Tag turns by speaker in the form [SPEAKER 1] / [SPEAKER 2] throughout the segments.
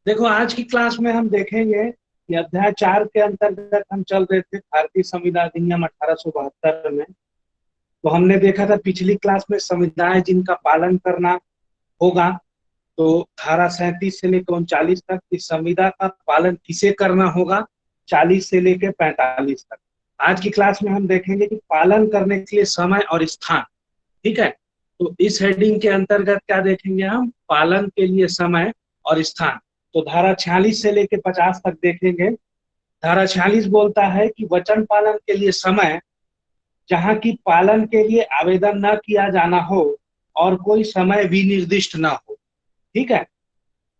[SPEAKER 1] देखो, आज की क्लास में हम देखेंगे कि अध्याय 4 के अंतर्गत हम चल रहे थे भारतीय संविधान अधिनियम 1872 में। तो हमने देखा था पिछली क्लास में संविधान जिनका पालन करना होगा, तो धारा 37 से लेकर 39 तक इस संविदा का पालन किसे करना होगा, 40 से लेकर 45 तक। आज की क्लास में हम देखेंगे कि पालन करने के लिए समय और स्थान। ठीक है, तो इस हेडिंग के अंतर्गत क्या देखेंगे हम, पालन के लिए समय और स्थान। तो धारा 46 से लेकर 50 तक देखेंगे। धारा 46 बोलता है कि वचन पालन के लिए समय, जहां की पालन के लिए आवेदन न किया जाना हो और कोई समय विनिर्दिष्ट न हो। ठीक है।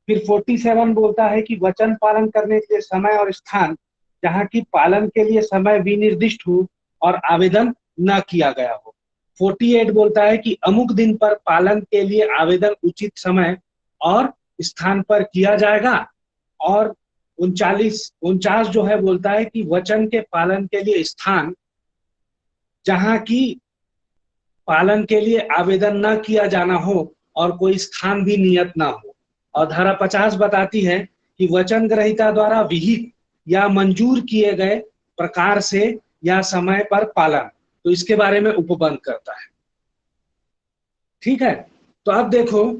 [SPEAKER 1] फिर 47 बोलता है कि वचन पालन करने के लिए समय और स्थान, जहां की पालन के लिए समय विनिर्दिष्ट हो और आवेदन न किया गया हो। 48 बोलता है कि अमुक दिन पर पालन के लिए आवेदन उचित समय और स्थान पर किया जाएगा। और 49 जो है बोलता है कि वचन के पालन के लिए स्थान, जहां की पालन के लिए आवेदन न किया जाना हो और कोई स्थान भी नियत ना हो। और धारा 50 बताती है कि वचन ग्रहीता द्वारा विहित या मंजूर किए गए प्रकार से या समय पर पालन, तो इसके बारे में उपबंध करता है। ठीक है, तो अब देखो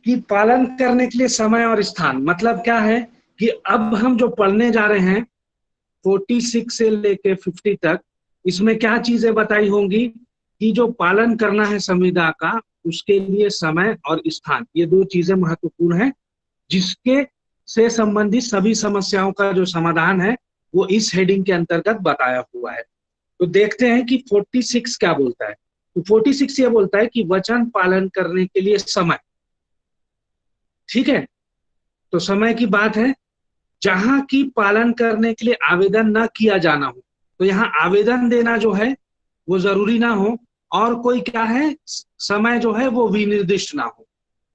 [SPEAKER 1] कि पालन करने के लिए समय और स्थान मतलब क्या है, कि अब हम जो पढ़ने जा रहे हैं 46 से लेके 50 तक, इसमें क्या चीजें बताई होंगी कि जो पालन करना है संविदा का, उसके लिए समय और स्थान, ये दो चीजें महत्वपूर्ण है, जिसके से संबंधित सभी समस्याओं का जो समाधान है वो इस हेडिंग के अंतर्गत बताया हुआ है। तो देखते हैं कि 46 क्या बोलता है। तो 46 ये बोलता है कि वचन पालन करने के लिए समय। ठीक है, तो समय की बात है, जहां की पालन करने के लिए आवेदन न किया जाना हो। तो यहाँ आवेदन देना जो है वो जरूरी ना हो, और कोई क्या है, समय जो है वो विनिर्दिष्ट ना हो।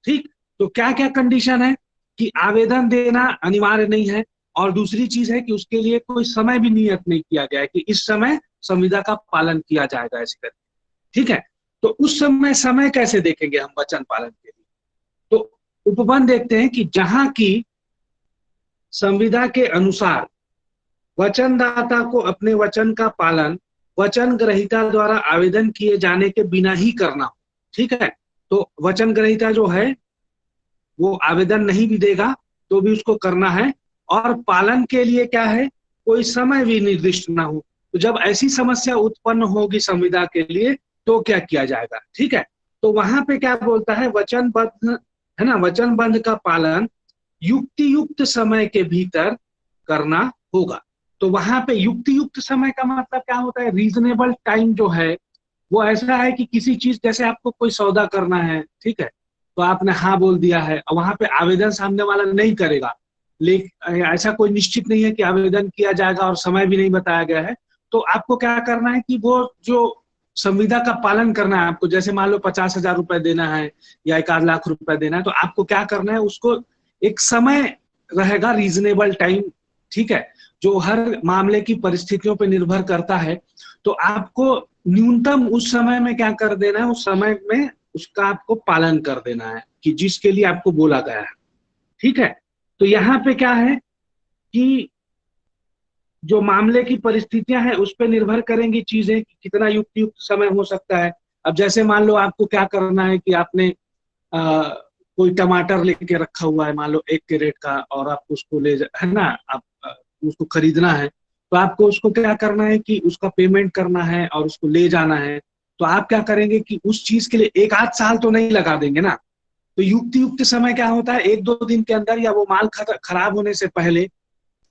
[SPEAKER 1] ठीक, तो क्या क्या कंडीशन है कि आवेदन देना अनिवार्य नहीं है, और दूसरी चीज है कि उसके लिए कोई समय भी नियत नहीं किया गया है कि इस समय संविदा का पालन किया जाएगा ऐसे करके। ठीक है, तो उस समय कैसे देखेंगे हम वचन पालन के लिए। तो उपबंध देखते हैं कि जहां की संविदा के अनुसार वचनदाता को अपने वचन का पालन वचन ग्रहीता द्वारा आवेदन किए जाने के बिना ही करना हो। ठीक है, तो वचन ग्रहीता जो है वो आवेदन नहीं भी देगा तो भी उसको करना है, और पालन के लिए क्या है, कोई समय भी निर्दिष्ट ना हो। तो जब ऐसी समस्या उत्पन्न होगी संविदा के लिए तो क्या किया जाएगा। ठीक है, तो वहां पे क्या बोलता है, वचनबद्ध है ना, वचनबंध का पालन युक्ति युक्त समय के भीतर करना होगा। तो वहां पे युक्ति युक्त समय का मतलब क्या होता है, रीजनेबल टाइम जो है वो ऐसा है कि किसी चीज, जैसे आपको कोई सौदा करना है, ठीक है, तो आपने हाँ बोल दिया है, और वहां पे आवेदन सामने वाला नहीं करेगा, लेकिन ऐसा कोई निश्चित नहीं है कि आवेदन किया जाएगा और समय भी नहीं बताया गया है। तो आपको क्या करना है कि वो जो संविदा का पालन करना है आपको, जैसे मान लो 50,000 रुपए देना है या 1,00,000 रुपए देना है, तो आपको क्या करना है, उसको एक समय रहेगा, रीजनेबल टाइम। ठीक है, जो हर मामले की परिस्थितियों पर निर्भर करता है। तो आपको न्यूनतम उस समय में क्या कर देना है, उस समय में उसका आपको पालन कर देना है कि जिसके लिए आपको बोला गया है। ठीक है, तो यहाँ पे क्या है कि जो मामले की परिस्थितियां हैं उस पर निर्भर करेंगी चीजें कि कितना युक्त युक्त समय हो सकता है। अब जैसे मान लो आपको क्या करना है कि आपने कोई टमाटर लेके रखा हुआ है, मान लो 1 कैरेट का, और आपको उसको है ना, आप उसको खरीदना है, तो आपको उसको क्या करना है कि उसका पेमेंट करना है और उसको ले जाना है। तो आप क्या करेंगे कि उस चीज के लिए 1 आध साल तो नहीं लगा देंगे ना। तो युक्त युक्त समय क्या होता है, 1 2 दिन के अंदर या वो माल खराब होने से पहले,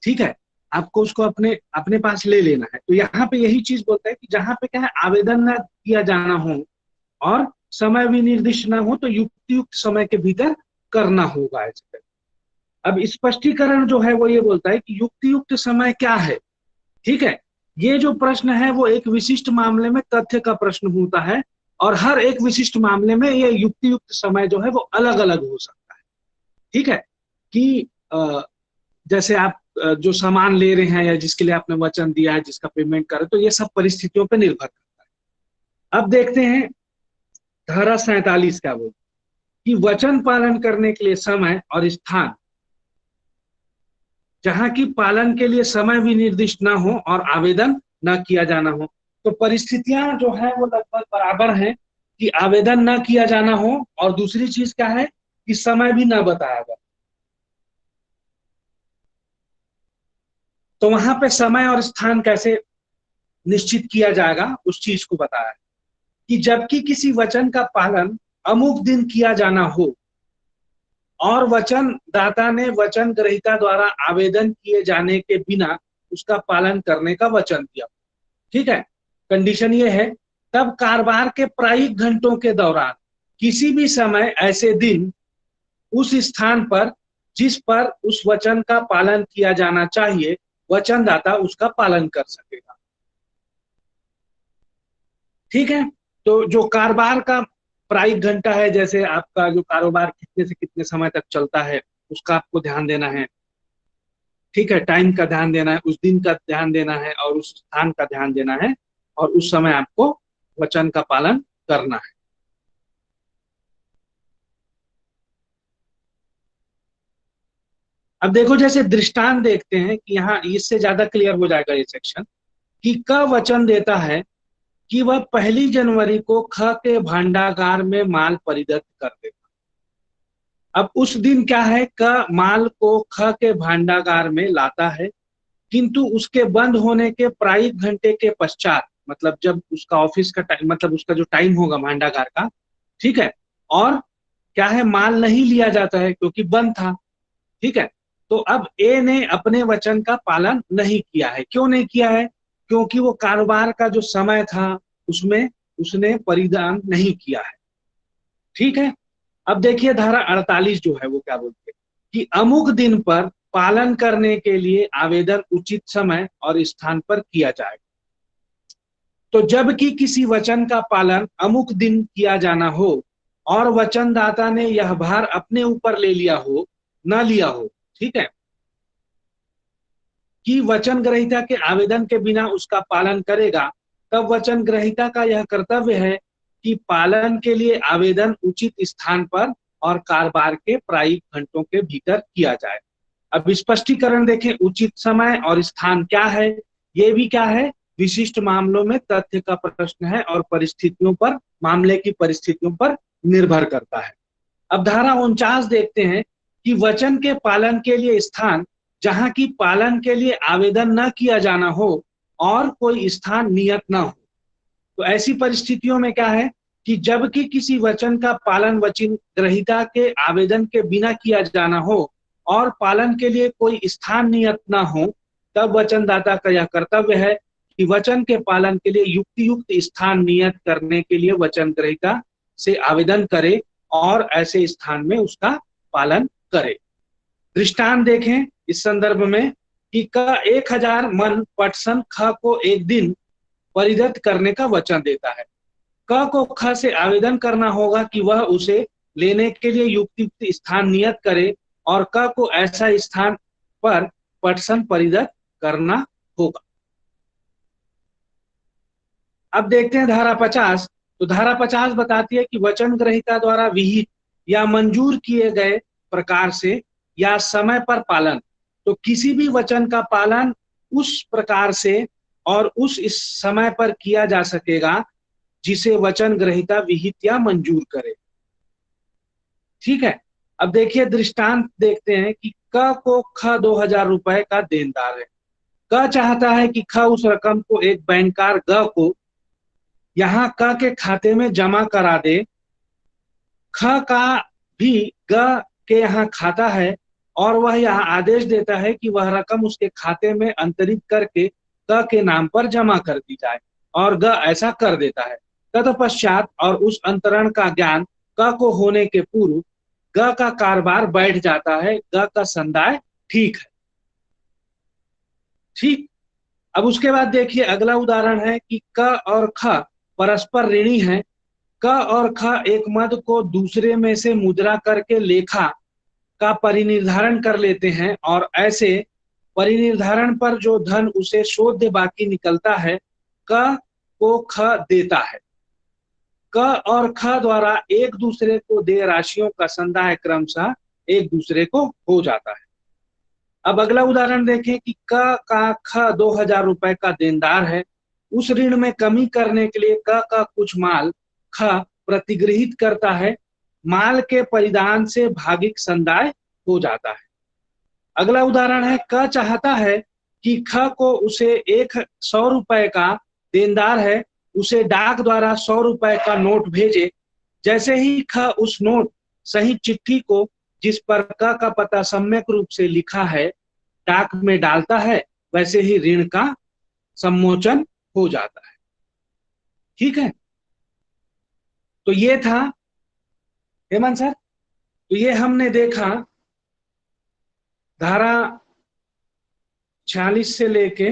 [SPEAKER 1] ठीक है, आपको उसको अपने अपने पास ले लेना है। तो यहाँ पे यही चीज बोलता है कि जहां पे क्या है, आवेदन ना किया जाना हो और समय भी निर्दिष्ट ना हो, तो युक्त युक्त समय के भीतर करना होगा ऐसे। अब स्पष्टीकरण जो है वो ये बोलता है कि युक्त युक्त समय क्या है। ठीक है, ये जो प्रश्न है वो एक विशिष्ट मामले में तथ्य का प्रश्न होता है, और हर एक विशिष्ट मामले में ये युक्त युक्त समय जो है वो अलग अलग हो सकता है। ठीक है, कि जैसे आप जो सामान ले रहे हैं या जिसके लिए आपने वचन दिया है, जिसका पेमेंट करे, तो ये सब परिस्थितियों पर निर्भर करता है। अब देखते हैं धारा 47 क्या बोलती है कि वचन पालन करने के लिए समय और स्थान जहां की पालन के लिए समय भी निर्दिष्ट ना हो और आवेदन न किया जाना हो। तो परिस्थितियां जो है वो लगभग बराबर हैं कि आवेदन न किया जाना हो, और दूसरी चीज क्या है कि समय भी न बताया जाए। तो वहां पे समय और स्थान कैसे निश्चित किया जाएगा उस चीज को बताया है कि जबकि किसी वचन का पालन अमुक दिन किया जाना हो और वचन दाता ने वचन ग्रहीता द्वारा आवेदन किए जाने के बिना उसका पालन करने का वचन दिया, ठीक है, कंडीशन ये है, तब कारोबार के प्रायिक घंटों के दौरान किसी भी समय ऐसे दिन उस स्थान पर जिस पर उस वचन का पालन किया जाना चाहिए वचनदाता उसका पालन कर सकेगा। ठीक है, तो जो कारोबार का प्रायिक घंटा है, जैसे आपका जो कारोबार कितने से कितने समय तक चलता है उसका आपको ध्यान देना है। ठीक है, टाइम का ध्यान देना है, उस दिन का ध्यान देना है और उस स्थान का ध्यान देना है, और उस समय आपको वचन का पालन करना है। अब देखो, जैसे दृष्टांत देखते हैं कि यहाँ इससे ज्यादा क्लियर हो जाएगा ये सेक्शन, कि क वचन देता है कि वह 1 जनवरी को ख के भांडागार में माल परिदत्त कर देगा। अब उस दिन क्या है, क माल को ख के भांडागार में लाता है, किंतु उसके बंद होने के प्रायिक घंटे के पश्चात, मतलब जब उसका ऑफिस का टाइम, मतलब उसका जो टाइम होगा भांडागार का, ठीक है, और क्या है, माल नहीं लिया जाता है क्योंकि बंद था। ठीक है, तो अब ए ने अपने वचन का पालन नहीं किया है। क्यों नहीं किया है? क्योंकि वो कारोबार का जो समय था उसमें उसने परिधान नहीं किया है। ठीक है, अब देखिए धारा 48 जो है वो क्या बोलती है कि अमुक दिन पर पालन करने के लिए आवेदन उचित समय और स्थान पर किया जाएगा। तो जबकि किसी वचन का पालन अमुक दिन किया जाना हो और वचनदाता ने यह भार अपने ऊपर ले लिया हो, न लिया हो, ठीक है, कि वचन ग्रहीता के आवेदन के बिना उसका पालन करेगा, तब वचन ग्रहीता का यह कर्तव्य है कि पालन के लिए आवेदन उचित स्थान पर और कारोबार के प्रायिक घंटों के भीतर किया जाए। अब स्पष्टीकरण देखें, उचित समय और स्थान क्या है, ये भी क्या है, विशिष्ट मामलों में तथ्य का प्रश्न है और परिस्थितियों पर, मामले की परिस्थितियों पर निर्भर करता है। अब धारा 49 देखते हैं कि वचन के पालन के लिए स्थान जहां की पालन के लिए आवेदन न किया जाना हो और कोई स्थान नियत न हो। तो ऐसी परिस्थितियों में क्या है कि जबकि किसी वचन का पालन वचन ग्रहीता के आवेदन के बिना किया जाना हो और पालन के लिए कोई स्थान नियत न हो, तब वचनदाता का यह कर्तव्य है कि वचन के पालन के लिए युक्त स्थान नियत करने के लिए वचन ग्रहीता से आवेदन करे और ऐसे स्थान में उसका पालन करे। दृष्टांत देखें इस संदर्भ में कि क 1000 मन पटसन ख को एक दिन परिदत्त करने का वचन देता है। क को ख से आवेदन करना होगा कि वह उसे लेने के लिए युक्त स्थान नियत करे और क को ऐसा स्थान पर पटसन परिदत्त करना होगा। अब देखते हैं धारा 50। तो धारा 50 बताती है कि वचन ग्रहीता द्वारा विहित या मंजूर किए गए प्रकार से या समय पर पालन, तो किसी भी वचन का पालन उस प्रकार से और उस इस समय पर किया जा सकेगा जिसे वचन ग्रहीता विहित या मंजूर करे। ठीक है, अब देखिए दृष्टांत देखते हैं कि क को ख 2000 रुपए का देनदार है। क चाहता है कि ख उस रकम को एक बैंकर ग को यहाँ क के खाते में जमा करा दे। ख का भी ग के यहाँ खाता है और वह यह आदेश देता है कि वह रकम उसके खाते में अंतरित करके क के नाम पर जमा कर दी जाए, और ग ऐसा कर देता है। तत्पश्चात और उस अंतरण का ज्ञान क को होने के पूर्व ग का कारोबार बैठ जाता है। ग का संदाय ठीक है। ठीक, अब उसके बाद देखिए अगला उदाहरण है कि क और ख परस्पर ऋणी हैं। क और ख एक मद को दूसरे में से मुद्रा करके लेखा का परिनिर्धारण कर लेते हैं और ऐसे परिनिर्धारण पर जो धन उसे शोध्य बाकी निकलता है क को ख देता है। क और ख द्वारा एक दूसरे को दे राशियों का संदाय क्रमशः एक दूसरे को हो जाता है। अब अगला उदाहरण देखें कि क का ख 2,000 रुपए का देनदार है। उस ऋण में कमी करने के लिए क का कुछ माल ख प्रतिगृहित करता है। माल के परिधान से भागिक संदाय हो जाता है। अगला उदाहरण है, क चाहता है कि ख को उसे 100 रुपए का देनदार है, उसे डाक द्वारा 100 रुपए का नोट भेजे। जैसे ही ख उस नोट सही चिट्ठी को, जिस पर क का पता सम्यक रूप से लिखा है, डाक में डालता है, वैसे ही ऋण का सम्मोचन हो जाता है। ठीक है, तो ये था हेमंत सर। तो ये हमने देखा धारा 46 से लेके